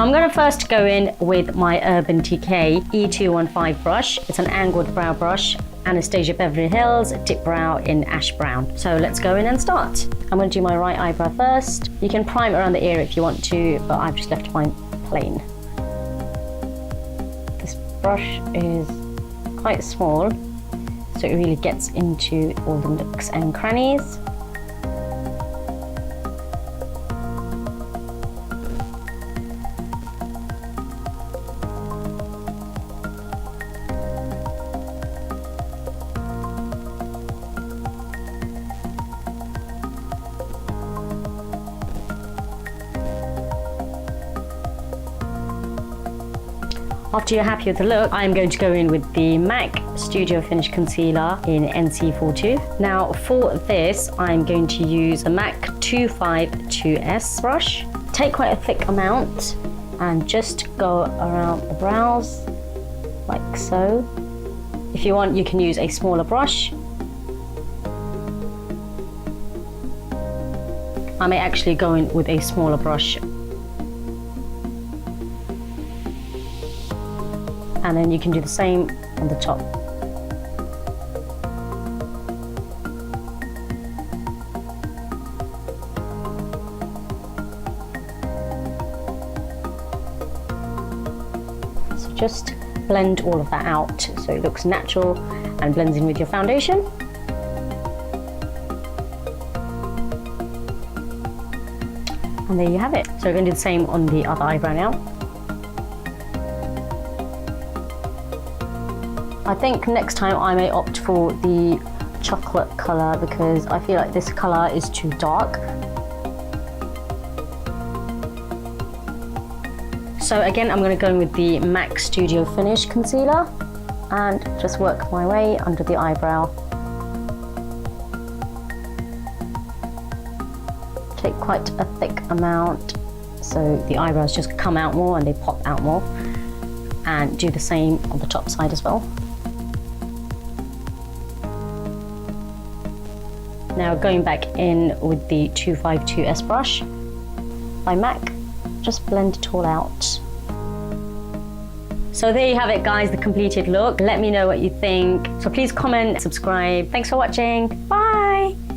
I'm gonna first go in with my Urban Decay E215 brush. It's an angled brow brush. Anastasia Beverly Hills Dip Brow in Ash Brown. So let's go in and start. I'm going to do my right eyebrow first. You can prime around the ear if you want to, but I've just left mine plain. This brush is quite small, so it really gets into all the nooks and crannies. After you're happy with the look, I'm going to go in with the MAC Studio Finish Concealer in NC42. Now for this, I'm going to use a MAC 252S brush. Take quite a thick amount and just go around the brows, like so. If you want, you can use a smaller brush. I may actually go in with a smaller brush. And then you can do the same on the top. So just blend all of that out so it looks natural and blends in with your foundation. And there you have it. So we're going to do the same on the other eyebrow now. I think next time I may opt for the chocolate colour because I feel like this colour is too dark. So again, I'm going to go in with the MAC Studio Finish Concealer and just work my way under the eyebrow. Take quite a thick amount so the eyebrows just come out more and they pop out more. And do the same on the top side as well. Now going back in with the 252S brush by MAC, just blend it all out. So there you have it guys, the completed look. Let me know what you think. So please comment, subscribe. Thanks for watching, bye!